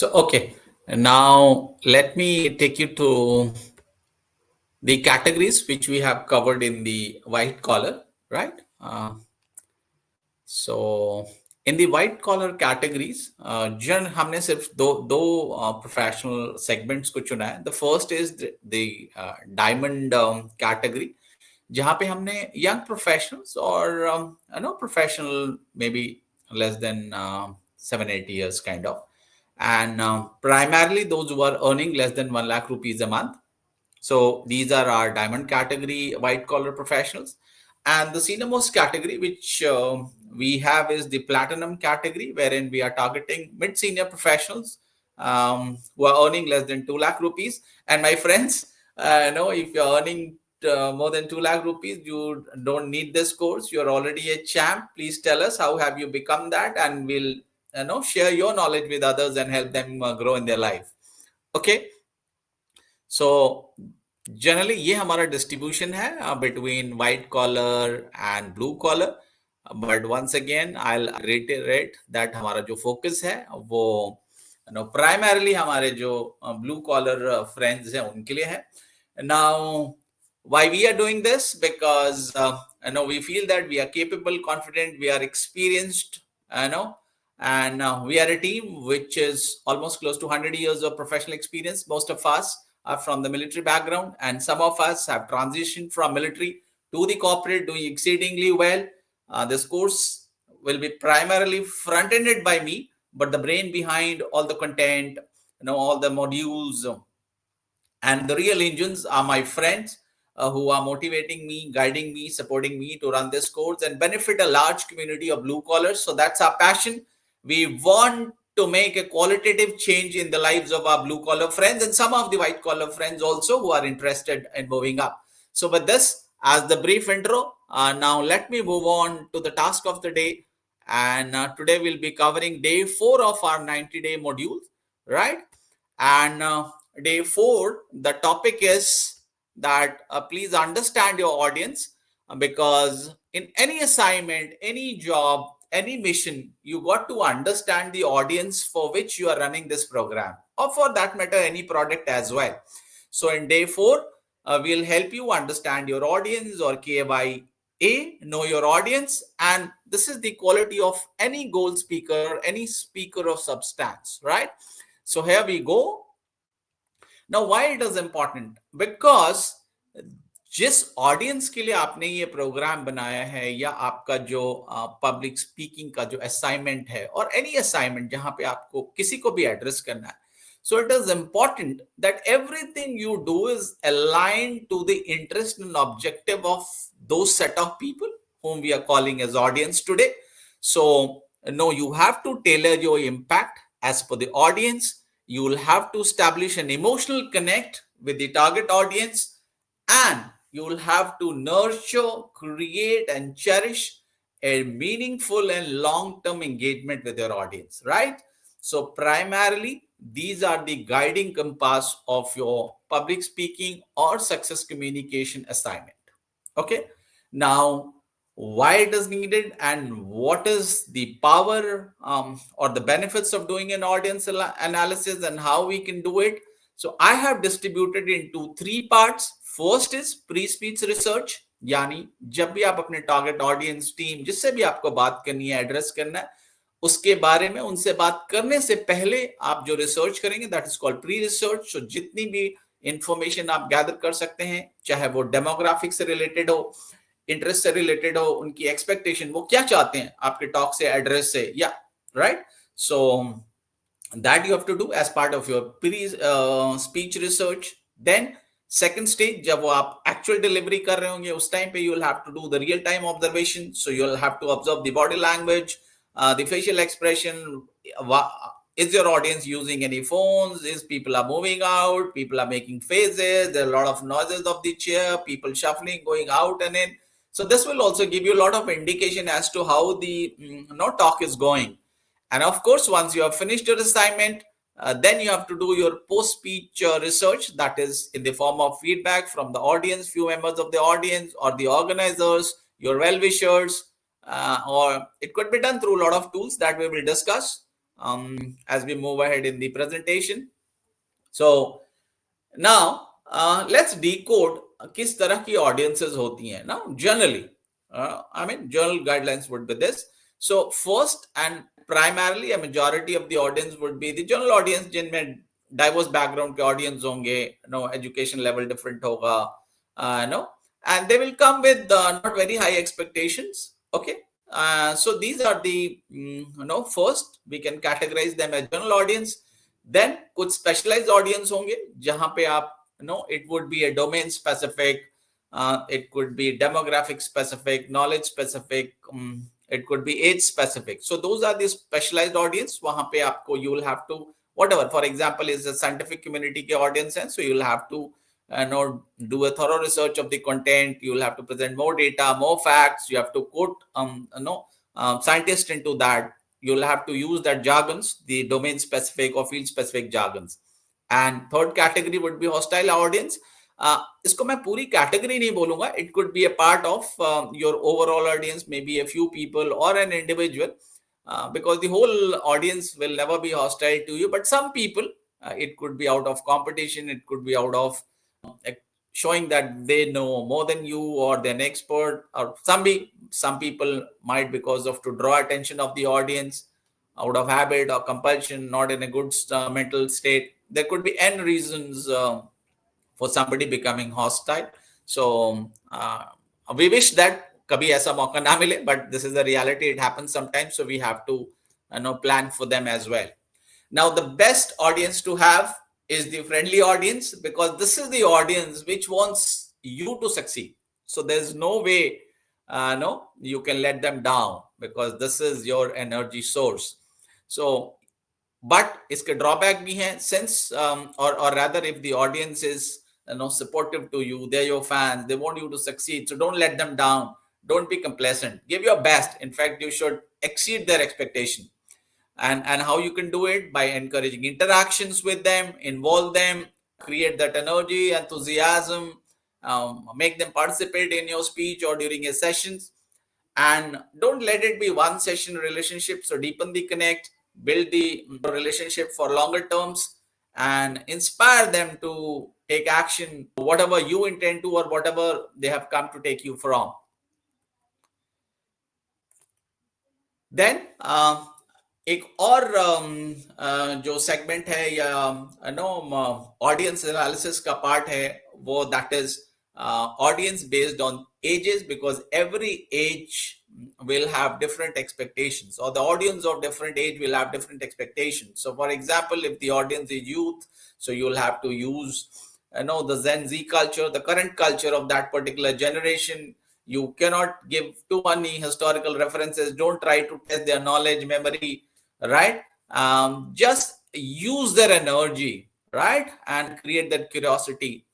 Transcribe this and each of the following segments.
Okay, now let me take you to the categories which we have covered in the white collar, right? So in the white collar categories, जन हमने सिर्फ दो professional segments को चुना है. The first is the diamond category, जहाँ पे हमने young professionals or professional maybe less than 7-8 years kind of, and primarily those who are earning less than 1 lakh rupees a month. So these are our diamond category white collar professionals. And the senior most category which we have is the platinum category, wherein we are targeting mid senior professionals who are earning less than 2 lakh rupees. And my friends, if you're earning more than 2 lakh rupees, you don't need this course. You're already a champ. Please tell us how have you become that, and we'll share your knowledge with others and help them grow in their life. Okay. So generally ये हमारा distribution है between white collar and blue collar. But once again I'll reiterate that हमारा जो focus है वो primarily हमारे जो blue collar friends हैं उनके लिए है. Now why we are doing this? Because we feel that we are capable, confident, we are experienced, and we are a team which is almost close to 100 years of professional experience. Most of us are from the military background, and some of us have transitioned from military to the corporate, doing exceedingly well. This course will be primarily front-ended by me, but the brain behind all the content, all the modules, and the real engines are my friends who are motivating me, guiding me, supporting me to run this course and benefit a large community of blue collars. So that's our passion. We want to make a qualitative change in the lives of our blue collar friends and some of the white collar friends also who are interested in moving up. So with this as the brief intro, now let me move on to the task of the day. And today we'll be covering day 4 of our 90-day module, right? And day 4, the topic is that please understand your audience, because in any assignment, any job, any mission, you got to understand the audience for which you are running this program, or for that matter any product as well. So in day 4, we'll help you understand your audience, or KYA, know your audience. And this is the quality of any goal speaker, any speaker of substance, right? So here we go. Now why it is important? Because जिस audience के लिए आपने ये programme बनाया है, या आपका जो पब्लिक स्पीकिंग का जो असाइनमेंट है, और एनी असाइनमेंट जहां पे आपको किसी को भी एड्रेस करना है, so it is important that everything you do is aligned to the interest and objective of those set of people whom we are calling as audience today. So you have to tailor your impact as per the audience. You will have to establish an emotional connect with the target audience, and you will have to nurture, create, and cherish a meaningful and long-term engagement with your audience, right? So primarily, these are the guiding compass of your public speaking or success communication assignment. Okay. Now, why it is needed and what is the power or the benefits of doing an audience analysis and how we can do it. So I have distributed into 3 parts. First is pre-speech research, यानी जब भी आप अपने target audience team जिससे भी आपको बात करनी है, एड्रेस करना है, उसके बारे में उनसे बात करने से पहले आप जो रिसर्च करेंगे, that is called pre research. So जितनी भी इंफॉर्मेशन आप गैदर कर सकते हैं, चाहे वो डेमोग्राफिक से रिलेटेड हो, इंटरेस्ट से रिलेटेड हो, उनकी एक्सपेक्टेशन, वो क्या चाहते हैं आपके टॉक से, एड्रेस से, या right. So that you have to do as part of your pre speech research. Then second stage, जब वो आप actual delivery कर रहे होंगे, उस time पे you will have to do the real time observation. So you will have to observe the body language, the facial expression. Is your audience using any phones? Is people are moving out? People are making faces. There are a lot of noises of the chair. People shuffling, going out and in. So this will also give you a lot of indication as to how the talk is going. And of course, once you have finished your assignment, then you have to do your post-speech research, that is in the form of feedback from the audience, few members of the audience or the organizers, your well-wishers, or it could be done through a lot of tools that we will discuss. as we move ahead in the presentation. So now let's decode किस तरह की audiences होती हैं. Now generally, general guidelines would be this. So first and primarily a majority of the audience would be the general audience जिनमें diverse background के audience होंगे, education level different होगा, and they will come with not very high expectations. Okay. So these are the first we can categorize them as general audience. Then कुछ specialized audience होंगे जहां पे आप it would be a domain specific, it could be demographic specific, knowledge specific, it could be age specific. So those are the specialized audience. वहां पे आपको you will have to whatever, for example, is the scientific community के audience है, so you will have to do a thorough research of the content. You will have to present more data, more facts. You have to quote scientists into that. You'll have to use that jargons, the domain specific or field specific jargons. And third category would be hostile audience. इसको मैं पूरी category नहीं बोलूंगा. It could be a part of your overall audience, maybe a few people or an individual, because the whole audience will never be hostile to you. But some people, it could be out of competition. It could be out of showing that they know more than you or they're an expert, or some people might, because of to draw attention of the audience out of habit or compulsion, not in a good mental state. There could be n reasons for somebody becoming hostile. So we wish that kabhi aisa mauka na mile, but this is the reality. It happens sometimes, so we have to plan for them as well. Now the best audience to have is the friendly audience, because this is the audience which wants you to succeed. So there's no way you can let them down, because this is your energy source. So but iske drawback bhi hai, since or rather, if the audience is supportive to you, they're your fans, they want you to succeed, so don't let them down. Don't be complacent, give your best. In fact, you should exceed their expectation. And how you can do it? By encouraging interactions with them, involve them, create that energy, enthusiasm, make them participate in your speech or during your sessions. And don't let it be one session relationship. So deepen the connect, build the relationship for longer terms, and inspire them to take action, whatever you intend to or whatever they have come to take you from. Then एक और जो segment है या audience analysis का part है वो, that is audience based on ages, because every age will have different expectations, or the audience of different age will have different expectations. So for example, if the audience is youth, so you'll have to use the Gen Z culture, the current culture of that particular generation. You cannot give too many historical references. Don't try to test their knowledge, memory, right? Just use their energy, right? And create that curiosity.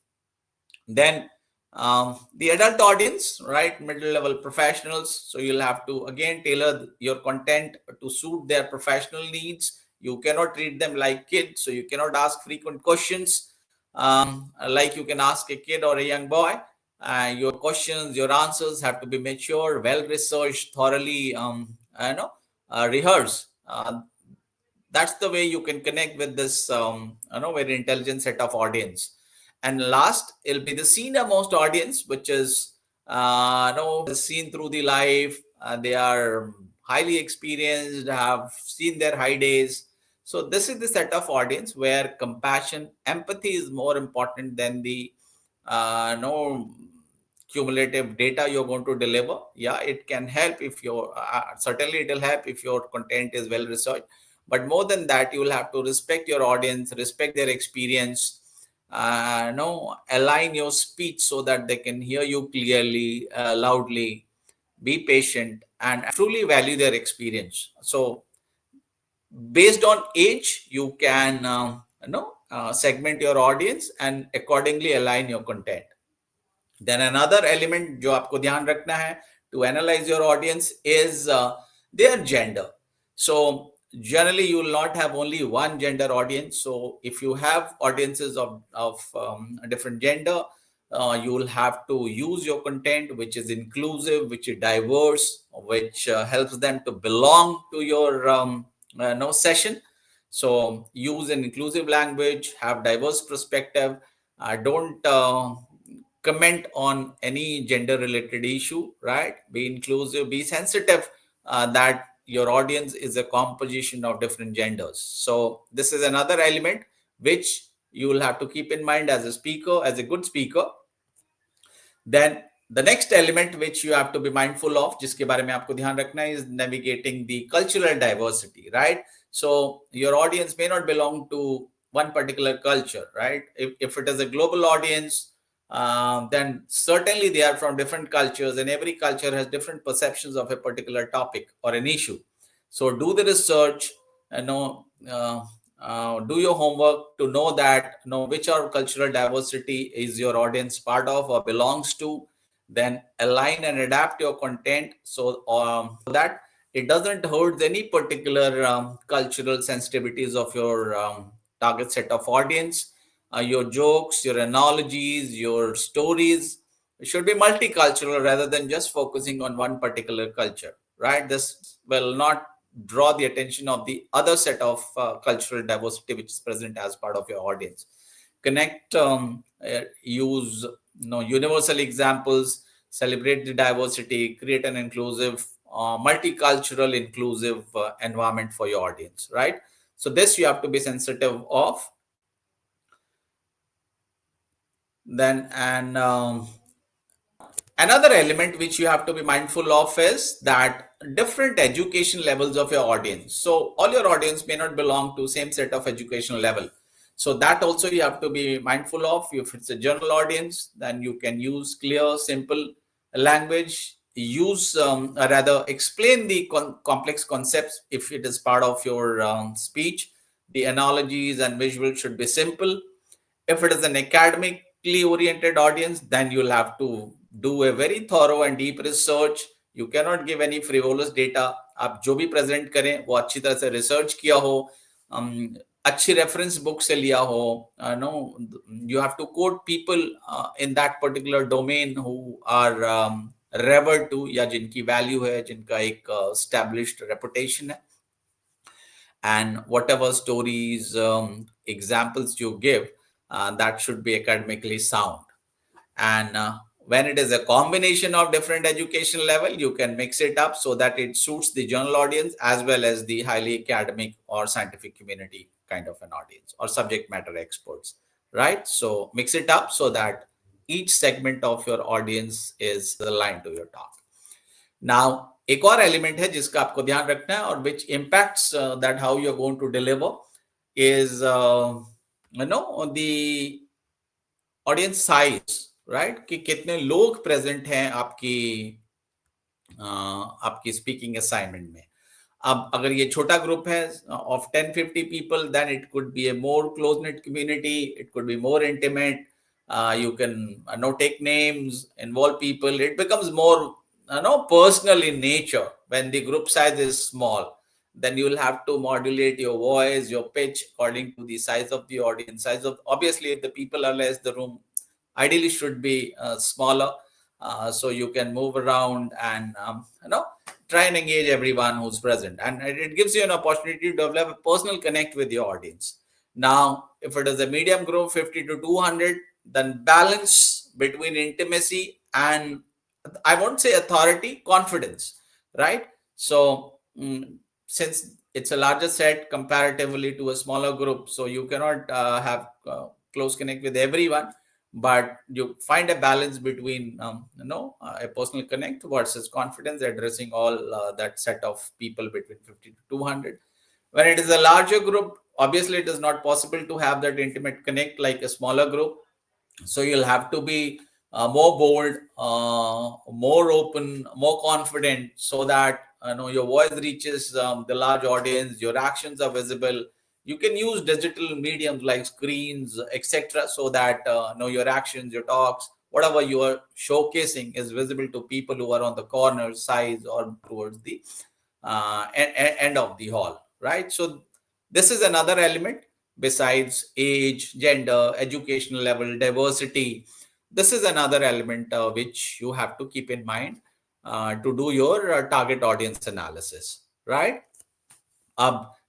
Then the adult audience, right? Middle level professionals. So you'll have to again tailor your content to suit their professional needs. You cannot treat them like kids, so you cannot ask frequent questions like you can ask a kid or a young boy. Your questions, your answers have to be mature, well researched, thoroughly rehearsed. That's the way you can connect with this very intelligent set of audience. And last, it'll be the senior most audience, which is seen through the life. They are highly experienced, have seen their high days. So this is the set of audience where compassion, empathy is more important than the cumulative data you're going to deliver. Yeah, it can help if you're certainly it will help if your content is well researched. But more than that, you will have to respect your audience, respect their experience, align your speech so that they can hear you clearly, loudly, be patient, and truly value their experience. So based on age, you can segment your audience and accordingly align your content. Then another element जो आपको ध्यान रखना है to analyze your audience is their gender. So generally you will not have only one gender audience. So if you have audiences of a different gender, you will have to use your content which is inclusive, which is diverse, which helps them to belong to your session. So use an inclusive language, have diverse perspective, don't comment on any gender related issue, right? Be inclusive, be sensitive that your audience is a composition of different genders. So this is another element which you will have to keep in mind as a speaker, as a good speaker. Then the next element which you have to be mindful of, जिसके बारे में आपको ध्यान रखना है, is navigating the cultural diversity, right? So your audience may not belong to one particular culture, right? If it is a global audience, then certainly they are from different cultures, and every culture has different perceptions of a particular topic or an issue. So do the research, do your homework to know that which our cultural diversity is your audience part of or belongs to. Then align and adapt your content so that it doesn't hurt any particular cultural sensitivities of your target set of audience. Your jokes, your analogies, your stories should be multicultural rather than just focusing on one particular culture, right? This will not draw the attention of the other set of cultural diversity which is present as part of your audience. Connect, use universal examples, celebrate the diversity, create an inclusive, multicultural, inclusive environment for your audience, right? So this you have to be sensitive of. Then another element which you have to be mindful of is that different education levels of your audience. So all your audience may not belong to same set of educational level. So that also you have to be mindful of. If it's a general audience, then you can use clear, simple language. Use rather explain the complex concepts if it is part of your speech. The analogies and visuals should be simple. If it is an academically oriented audience, then you'll have to do a very thorough and deep research. You cannot give any frivolous data. आप जो भी present करें वो अच्छी तरह से research किया हो, अच्छी reference book से लिया हो. No, you have to quote people in that particular domain who are revered to, या जिनकी value है, जिनका एक established reputation है. And whatever stories, examples you give, that should be academically sound. And when it is a combination of different education level, you can mix it up so that it suits the general audience as well as the highly academic or scientific community kind of an audience or subject matter experts, right? So mix it up so that each segment of your audience is aligned to your talk. Now, एक और element है जिसका आपको ध्यान रखना है और which impacts that how you're going to deliver is the audience size, right? कि कितने लोग present हैं आपकी speaking assignment में. अब अगर ये छोटा ग्रुप है of 10-50 people, then it could be a more close-knit community. It could be more intimate. You can take names, involve people. It becomes more personal in nature. When the group size is small, then you will have to modulate your voice, your pitch according to the size of the audience. Obviously, if the people are less, the room ideally should be smaller, so you can move around and try and engage everyone who's present, and it gives you an opportunity to develop a personal connect with your audience. Now, if it is a medium group, 50 to 200, then balance between intimacy and, I won't say authority, confidence, right? So since it's a larger set comparatively to a smaller group, so you cannot have close connect with everyone, but you find a balance between a personal connect versus confidence, addressing all that set of people between 50 to 200. When it is a larger group, obviously it is not possible to have that intimate connect like a smaller group. So you'll have to be more bold, more open, more confident, so that your voice reaches the large audience, your actions are visible. You can use digital mediums like screens, etc., so that your actions, your talks, whatever you are showcasing is visible to people who are on the corner, sides, or towards the end of the hall, right? So this is another element besides age, gender, educational level, diversity. This is another element which you have to keep in mind to do your target audience analysis, right?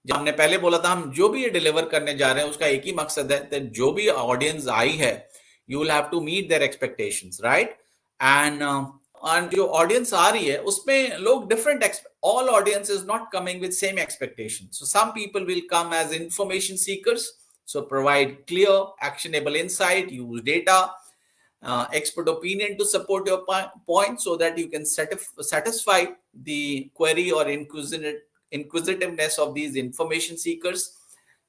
जब हमने पहले बोला था हम जो भी ये deliver करने जा रहे हैं उसका एक ही मकसद है कि जो भी ऑडियंस आई है you will have to meet their expectations, right? And जो ऑडियंस आ रही है उसमें लोग different, all audience is not coming with same expectation. So some people will come as information seekers, so provide clear actionable insight, use data, expert opinion to support your point so that you can satisfy the query or inquisitiveness of these information seekers.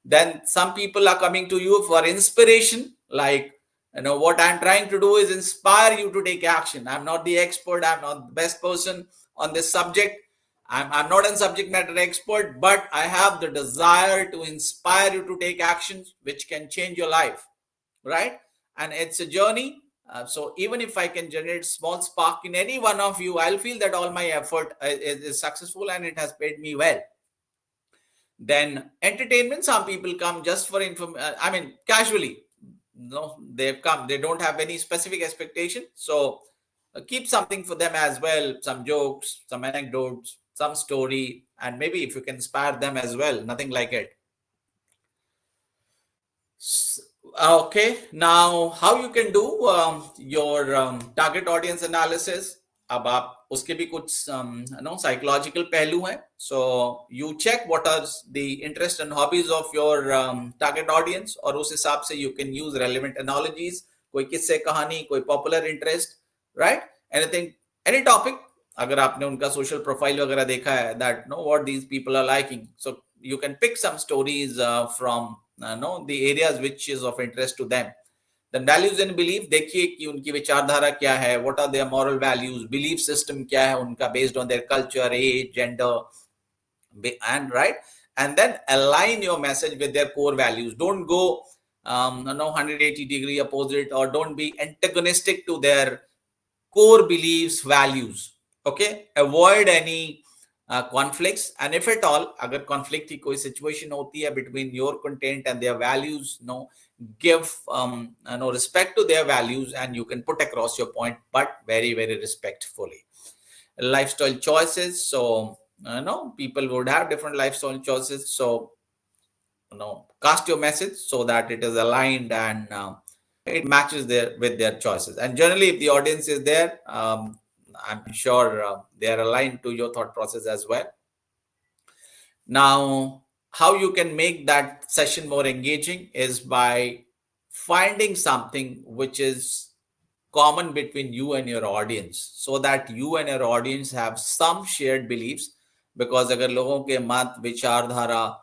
Then some people are coming to you for inspiration, like, what I'm trying to do is inspire you to take action. I'm not the expert, I'm not the best person on this subject. I'm not a subject matter expert, but I have the desire to inspire you to take actions which can change your life, right? And it's a journey. So even if I can generate small spark in any one of you, I'll feel that all my effort is successful and it has paid me well. Then entertainment, some people come just for casually. No, they've come, they don't have any specific expectation, so keep something for them as well, some jokes, some anecdotes, some story, and maybe if you can inspire them as well, nothing like it. Okay, now how you can do your target audience analysis. अब आप उसके भी कुछ psychological पहलू हैं. So you check what are the interests and hobbies of your target audience, और उस हिसाब से you can use relevant analogies. कोई किस्से कहानी, कोई popular interest, right? Anything, any topic. अगर आपने उनका social profile वगैरह देखा है, that what these people are liking, so you can pick some stories from the areas which is of interest to them. Then values and belief, देखिए कि उनकी विचारधारा क्या है, what are their moral values, belief system क्या है उनका based on their culture, age, gender, and right, and then align your message with their core values. Don't go 180-degree opposite, or don't be antagonistic to their core beliefs, values. Okay, avoid any conflicts, and if at all agar conflict की कोई situation होती है between your content and their values, give respect to their values, and you can put across your point, but very, very respectfully. Lifestyle choices, so people would have different lifestyle choices, so cast your message so that it is aligned and it matches with their choices. And generally, if the audience is there, I'm sure they are aligned to your thought process as well. Now, how you can make that session more engaging is by finding something which is common between you and your audience, so that you and your audience have some shared beliefs. Because अगर लोगों के मत, विचारधारा,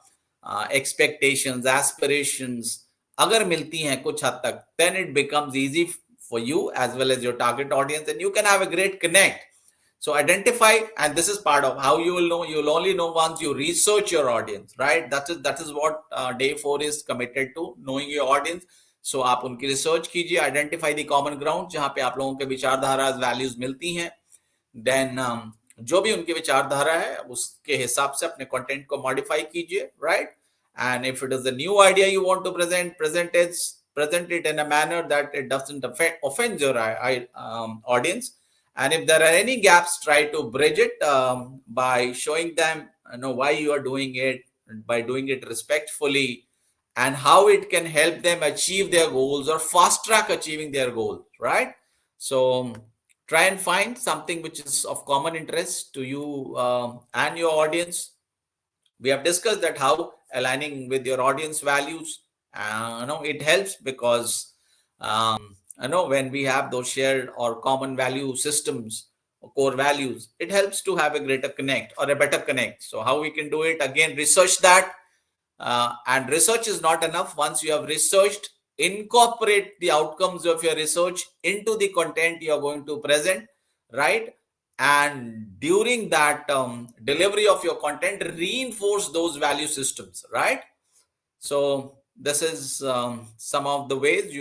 expectations, aspirations अगर मिलती हैं कुछ हद तक, then it becomes easy for you as well as your target audience, and you can have a great connect. So identify, and this is part of how you will know. You'll only know once you research your audience, right? That is what day 4 is committed to, knowing your audience. So आप उनकी research कीजिए, identify the common ground जहां पे आप लोगों के विचारधारा, values मिलती हैं. देन जो भी उनकी विचारधारा है उसके हिसाब से अपने कंटेंट को मॉडिफाई कीजिए, right? And if it is a new idea you want to present it in a manner that it doesn't offend your audience. And if there are any gaps, try to bridge it by showing them why you are doing it, by doing it respectfully, and how it can help them achieve their goals or fast track achieving their goals, right? So try and find something which is of common interest to you and your audience. We have discussed that how aligning with your audience values, it helps, because when we have those shared or common value systems or core values, it helps to have a greater connect or a better connect. So how we can do it? Again, research that. And research is not enough. Once you have researched, incorporate the outcomes of your research into the content you are going to present, right? And during that delivery of your content, reinforce those value systems, right? So this is some of the ways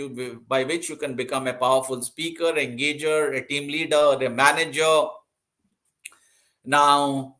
by which you can become a powerful speaker, engager, a team leader, a manager. Now,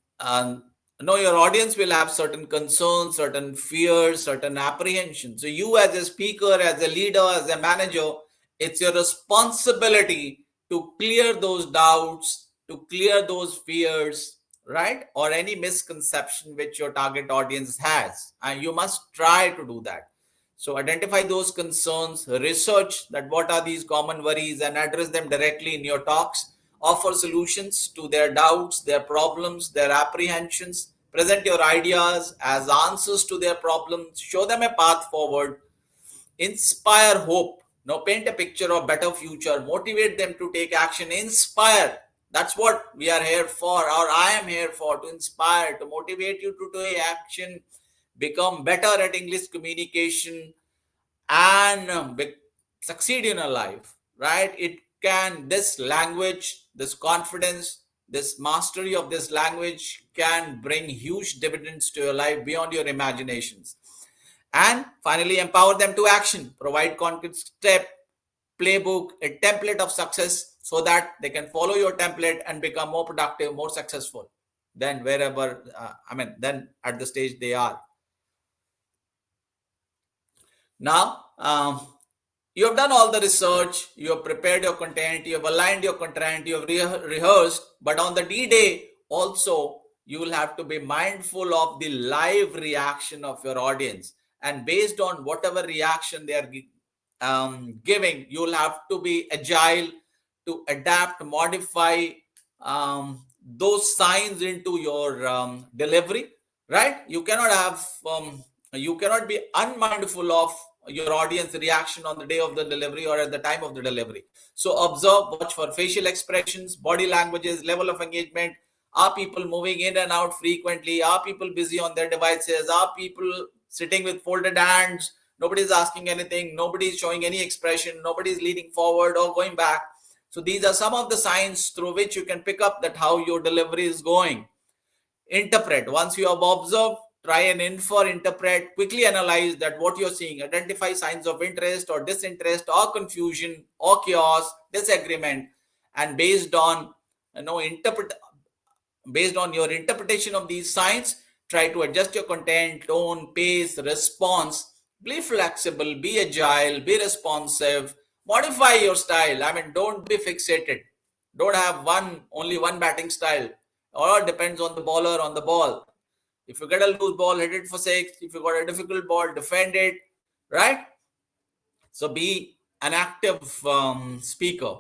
your audience will have certain concerns, certain fears, certain apprehensions. So you as a speaker, as a leader, as a manager, it's your responsibility to clear those doubts, to clear those fears, right? Or any misconception which your target audience has. And you must try to do that. So identify those concerns, research that what are these common worries and address them directly in your talks. Offer solutions to their doubts, their problems, their apprehensions. Present your ideas as answers to their problems. Show them a path forward. Inspire hope. Now paint a picture of better future. Motivate them to take action. Inspire. That's what we are here for, or I am here for, to inspire, to motivate you to take action, become better at English communication, and succeed in a life, right? It can, this language, this confidence, this mastery of this language can bring huge dividends to your life beyond your imaginations. And finally, empower them to action. Provide concrete step, playbook, a template of success so that they can follow your template and become more productive, more successful than wherever, then at the stage they are. Now, you have done all the research, you have prepared your content, you have aligned your content, you have rehearsed, but on the D-Day also, you will have to be mindful of the live reaction of your audience. And based on whatever reaction they are giving, you will have to be agile to adapt, modify those signs into your delivery, right? You cannot be unmindful of your audience reaction on the day of the delivery or at the time of the delivery. So observe, watch for facial expressions, body languages, level of engagement. Are people moving in and out frequently? Are people busy on their devices? Are people sitting with folded hands? Nobody's asking anything. Nobody's showing any expression. Nobody's leaning forward or going back. So these are some of the signs through which you can pick up that how your delivery is going. Interpret. Once you have observed, try and infer, interpret, quickly analyze that what you're seeing. Identify signs of interest or disinterest or confusion or chaos, disagreement, and based on based on your interpretation of these signs, try to adjust your content, tone, pace, response. Be flexible, be agile, be responsive, modify your style. Don't be fixated. Don't have only one batting style. All depends on the bowler, on the ball. If you get a loose ball, hit it for six. If you got a difficult ball, defend it, right? So be an active speaker.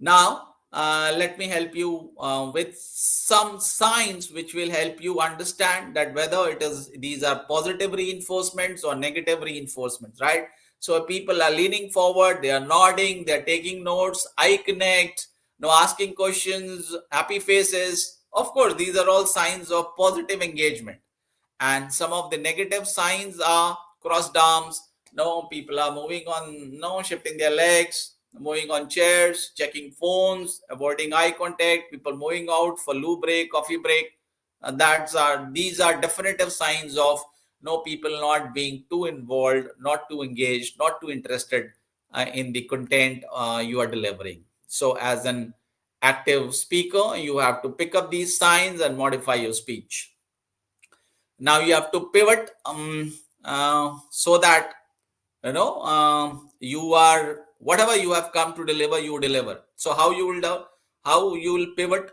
Now, let me help you with some signs which will help you understand that whether these are positive reinforcements or negative reinforcements, right? So people are leaning forward, they are nodding, they're taking notes, eye connect, asking questions, happy faces. Of course, these are all signs of positive engagement. And some of the negative signs are crossed arms. No, people are moving on, shifting their legs, moving on chairs, checking phones, avoiding eye contact, people moving out for loo break, coffee break. These are definitive signs of people not being too involved, not too engaged, not too interested in the content you are delivering. So as an active speaker, you have to pick up these signs and modify your speech. Now you have to pivot so that you are, whatever you have come to deliver, you deliver. So how you will pivot?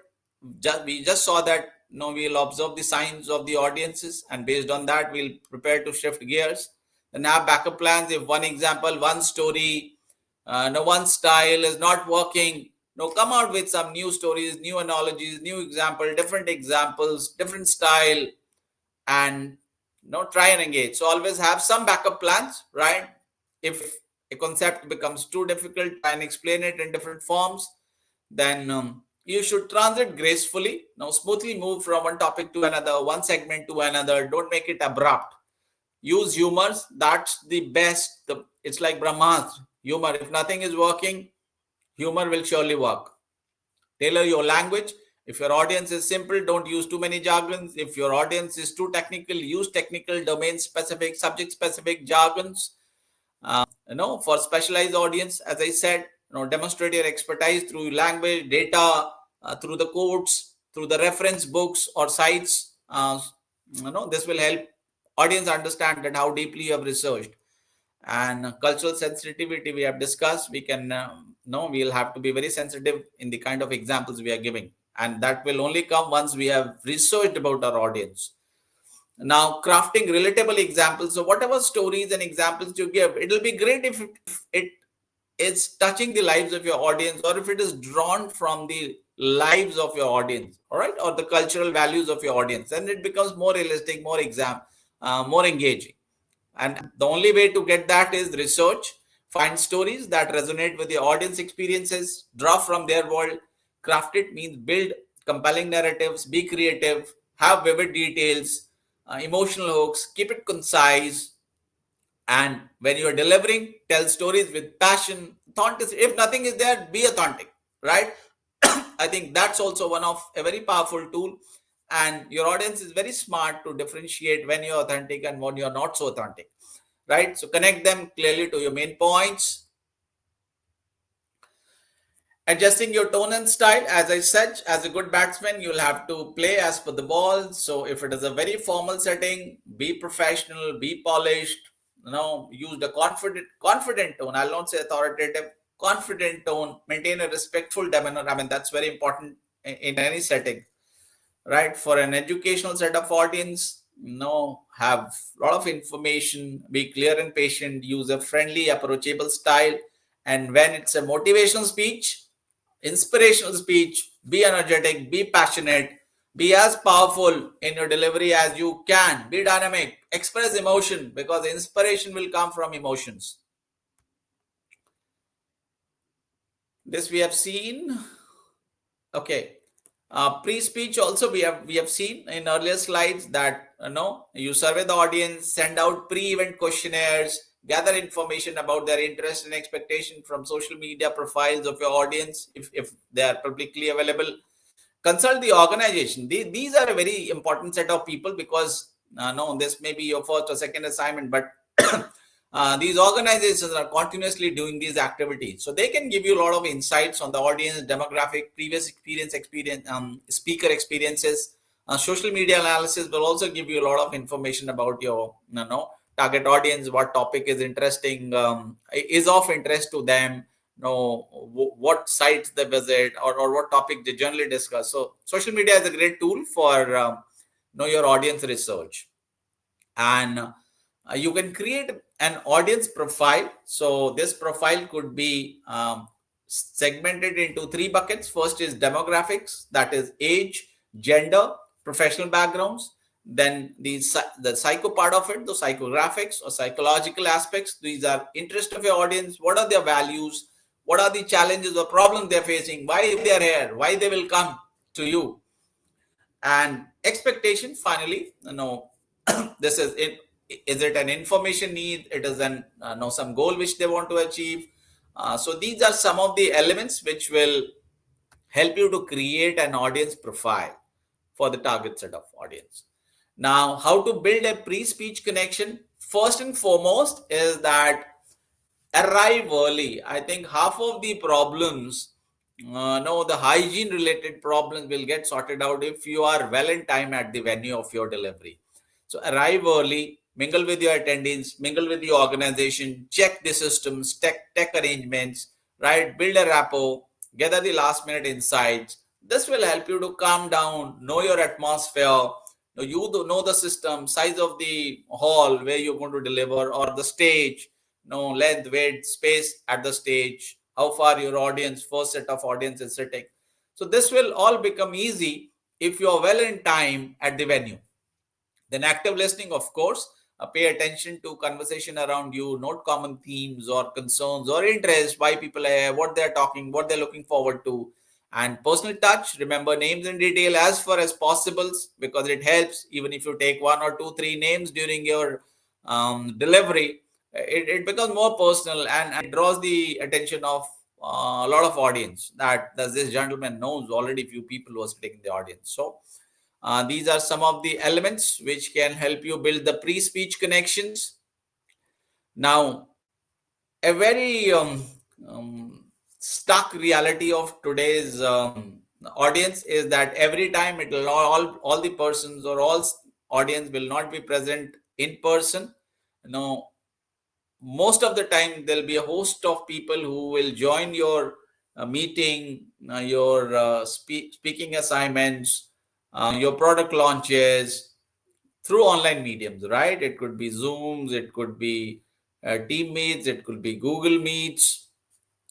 We just saw that we'll observe the signs of the audiences, and based on that we'll prepare to shift gears. Then have backup plans. If one example, one story, one style is not working, come out with some new stories, new analogies, new example, different examples, different style, and try and engage. So always have some backup plans, right? If a concept becomes too difficult, try and explain it in different forms. Then you should transit gracefully. Now smoothly move from one topic to another, one segment to another. Don't make it abrupt. Use humors. That's the best. It's like Brahmastra. Humor. If nothing is working, humor will surely work. Tailor your language. If your audience is simple, don't use too many jargons. If your audience is too technical, use technical, domain specific, subject specific jargons. For specialized audience, as I said, demonstrate your expertise through language, data, through the quotes, through the reference books or sites. This will help audience understand that how deeply you have researched. And cultural sensitivity we have discussed. We can we'll have to be very sensitive in the kind of examples we are giving. and that will only come once we have researched about our audience. Now, crafting relatable examples. So whatever stories and examples you give, it will be great if it is touching the lives of your audience, or if it is drawn from the lives of your audience, all right, or the cultural values of your audience, then it becomes more realistic, more engaging. And the only way to get that is research, find stories that resonate with your audience experiences, draw from their world. Craft it means build compelling narratives, be creative, have vivid details, emotional hooks, keep it concise. And when you are delivering, tell stories with passion, authenticity. If nothing is there, be authentic, right? I think that's also one of a very powerful tool. And your audience is very smart to differentiate when you're authentic and when you're not so authentic, right? So connect them clearly to your main points. Adjusting your tone and style, as I said, as a good batsman, you'll have to play as per the ball. So if it is a very formal setting, be professional, be polished, use the confident tone. I'll not say authoritative, confident tone, maintain a respectful demeanor. I mean, that's very important in any setting, right? For an educational set of audience, have a lot of information, be clear and patient, use a friendly, approachable style. And when it's a motivational speech, inspirational speech, be energetic, be passionate, be as powerful in your delivery as you can, be dynamic, express emotion, because inspiration will come from emotions. This we have seen. Okay. Pre-speech also we have seen in earlier slides that you survey the audience, send out pre-event questionnaires, gather information about their interest and expectation from social media profiles of your audience if they are publicly available. Consult the organization. These are a very important set of people, because no, this may be your first or second assignment, but these organizations are continuously doing these activities, so they can give you a lot of insights on the audience demographic, previous experience, speaker experiences. Social media analysis will also give you a lot of information about your target audience, what topic is interesting, is of interest to them, what sites they visit, or what topic they generally discuss. So social media is a great tool for know your audience research. And you can create an audience profile. So this profile could be segmented into three buckets. First is demographics, that is age, gender, professional backgrounds. Then the psycho part of it, the psychographics or psychological aspects. These are interest of your audience. What are their values? What are the challenges or problems they're facing? Why they are here? Why they will come to you? And expectation, finally, this is it. Is it an information need? It is an some goal which they want to achieve. So these are some of the elements which will help you to create an audience profile for the target set of audience. Now, how to build a pre-speech connection? First and foremost is that arrive early. I think half of the problems, no, the hygiene related problems will get sorted out if you are well in time at the venue of your delivery. So arrive early, mingle with your attendees, mingle with the organization, check the systems, tech arrangements, right? Build a rapport, gather the last minute insights. This will help you to calm down, know your atmosphere, you know the system, size of the hall where you're going to deliver, or the stage, length, weight, space at the stage, how far your audience, first set of audience is sitting. So this will all become easy if you are well in time at the venue. Then active listening, of course, pay attention to conversation around you, note common themes or concerns or interests, why people are, what they're talking, what they're looking forward to. And personal touch, remember names in detail as far as possible, because it helps. Even if you take one or two, three names during your delivery, it becomes more personal, and it draws the attention of a lot of audience, that this gentleman knows already few people who are sitting in the audience. So these are some of the elements which can help you build the pre-speech connections. Now, a very stuck reality of today's audience is that every time it will all the persons or all audience will not be present in person. Most of the time there'll be a host of people who will join your meeting your speaking assignments, your product launches through online mediums, right? It could be Zooms, it could be Team Meets, it could be Google Meets,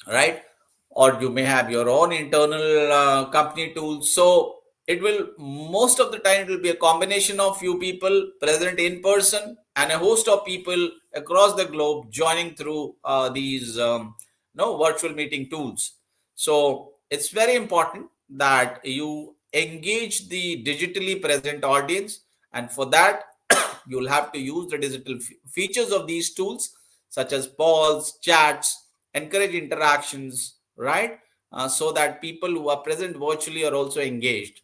right? Or you may have your own internal company tools. So it will, most of the time it will be a combination of few people present in person and a host of people across the globe joining through these no virtual meeting tools. So it's very important that you engage the digitally present audience, and for that you'll have to use the digital features of these tools such as polls, chats, encourage interactions, right? So that people who are present virtually are also engaged.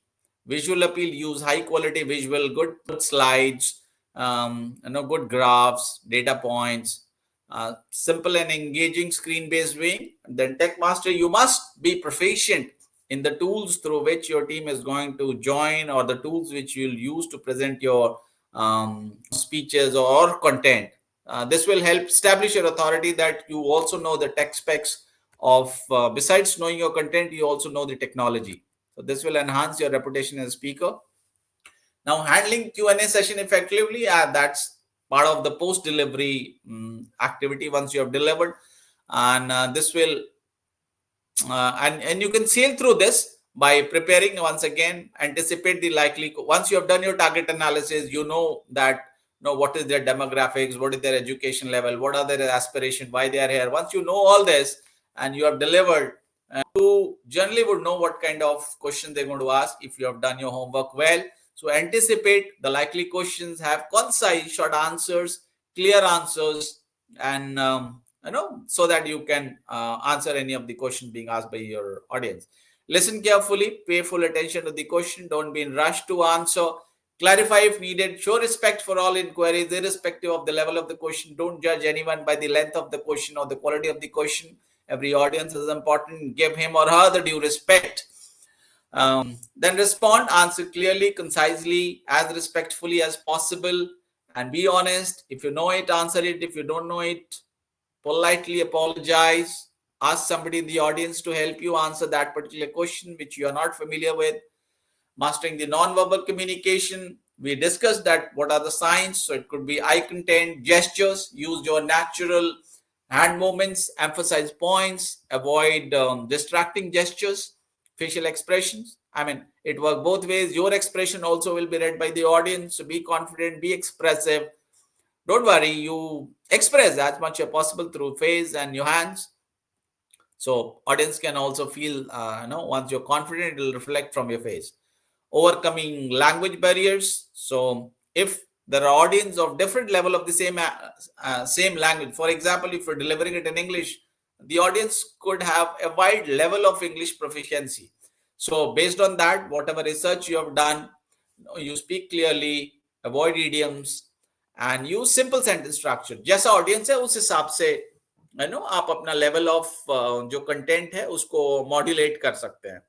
Visual appeal, use high quality visual, good slides, good graphs, data points, simple and engaging screen based viewing. Then tech master, you must be proficient in the tools through which your team is going to join, or the tools which you'll use to present your speeches or content. This will help establish your authority, that you also know the tech specs of, besides knowing your content, you also know the technology. So this will enhance your reputation as a speaker. Now, handling Q&A session effectively, that's part of the post-delivery activity once you have delivered. And this will, and you can sail through this by preparing. Once again, anticipate the likely, once you have done your target analysis, you know that, what is their demographics, what is their education level, what are their aspirations, why they are here. Once you know all this and you have delivered, you generally would know what kind of questions they're going to ask if you have done your homework well. So anticipate the likely questions, have concise short answers, clear answers, and so that you can answer any of the questions being asked by your audience. Listen carefully, pay full attention to the question, don't be in rush to answer, clarify if needed, show respect for all inquiries irrespective of the level of the question. Don't judge anyone by the length of the question or the quality of the question. Every audience is important. Give him or her the due respect. Then respond, answer clearly, concisely, as respectfully as possible, and be honest. If you know it, answer it. If you don't know it, politely apologize. Ask somebody in the audience to help you answer that particular question which you are not familiar with. Mastering the non-verbal communication. We discussed that what are the signs. So it could be eye contact, gestures. Use your natural hand movements, emphasize points, avoid distracting gestures, facial expressions. I mean, it works both ways. Your expression also will be read by the audience. So be confident, be expressive. Don't worry, you express as much as possible through face and your hands. So audience can also feel, once you're confident, it will reflect from your face. Overcoming language barriers. So if there are audience of different level of the same language, for example, if you're delivering it in English, the audience could have a wide level of English proficiency. So based on that, whatever research you have done, you speak clearly, avoid idioms, and use simple sentence structure. जैसा audience है उस हिसाब से आप अपना level of जो content है उसको modulate कर सकते हैं.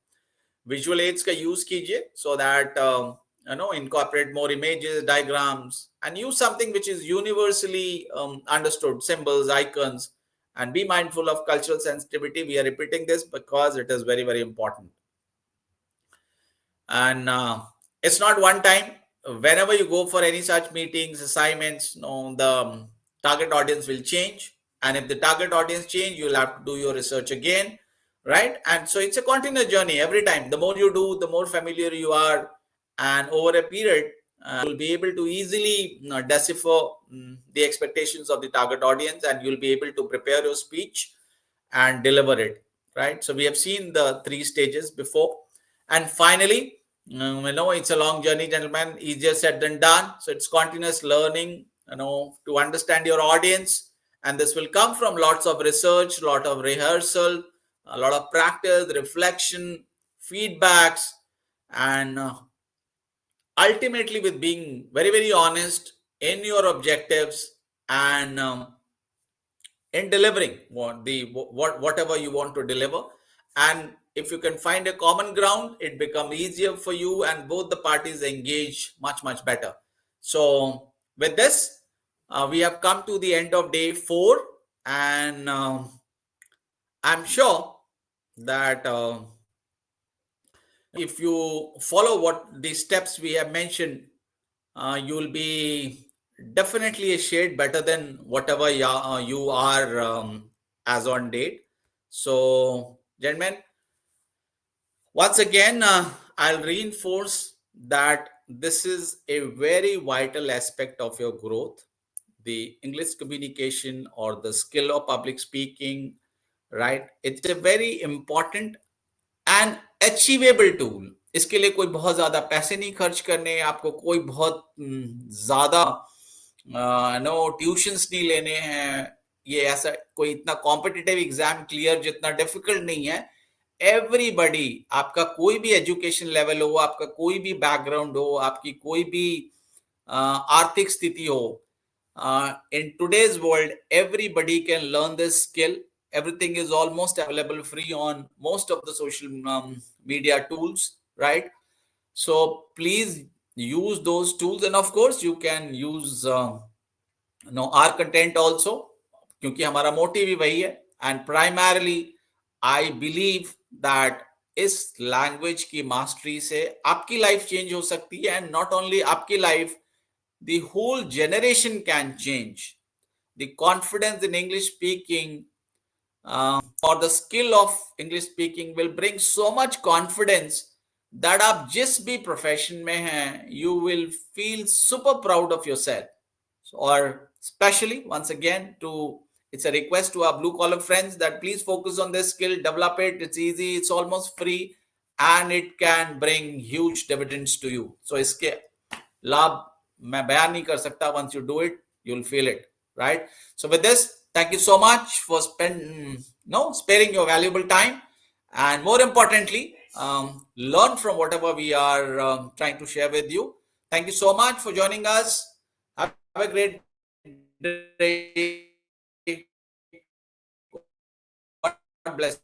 Visual aids का use कीजिए so that incorporate more images, diagrams, and use something which is universally understood, symbols, icons, and be mindful of cultural sensitivity. We are repeating this because it is very, very important. And it's not one time. Whenever you go for any such meetings, assignments, the target audience will change. And if the target audience change, you'll have to do your research again, right? And so it's a continuous journey every time. The more you do, the more familiar you are. And over a period, you'll be able to easily decipher the expectations of the target audience, and you'll be able to prepare your speech and deliver it, right? So we have seen the 3 stages before. And finally, it's a long journey, gentlemen, easier said than done. So it's continuous learning, to understand your audience. And this will come from lots of research, lot of rehearsal, a lot of practice, reflection, feedbacks, and ultimately with being very, very honest in your objectives, and in delivering whatever you want to deliver. And if you can find a common ground, it becomes easier for you, and both the parties engage much, much better. So with this, we have come to the end of day 4, and I'm sure that if you follow what the steps we have mentioned, you will be definitely a shade better than whatever you are as on date. So, gentlemen, once again, I'll reinforce that this is a very vital aspect of your growth, the English communication or the skill of public speaking, right? It's a very important and achievable tool. इसके लिए कोई बहुत ज्यादा पैसे नहीं खर्च करने, आपको कोई बहुत ज्यादा नो ट्यूशंस नहीं लेने हैं. ये ऐसा कोई इतना कॉम्पिटिटिव एग्जाम क्लियर जितना डिफिकल्ट नहीं है. एवरीबडी, आपका कोई भी एजुकेशन लेवल हो, आपका कोई भी बैकग्राउंड हो, आपकी कोई भी आर्थिक स्थिति हो, in today's world everybody can learn this skill. Everything is almost available free on most of the social media tools, right? So please use those tools, and of course you can use our content also, क्योंकि हमारा motive ही वही है. And primarily I believe that इस language की mastery से आपकी life change हो सकती है, एंड नॉट ओनली आपकी life, the whole generation can change. The confidence in English speaking or the skill of English speaking will bring so much confidence that आप जिस भी profession में हैं, you will feel super proud of yourself. Or especially, once again, it's a request to our blue collar friends that please focus on this skill, develop it. It's easy, it's almost free, and it can bring huge dividends to you. So इसके लाभ मैं बयान नहीं कर सकता. Once you do it, you'll feel it, right? So with this, thank you so much for sparing your valuable time, and more importantly, learn from whatever we are trying to share with you. Thank you so much for joining us. Have a great day. God bless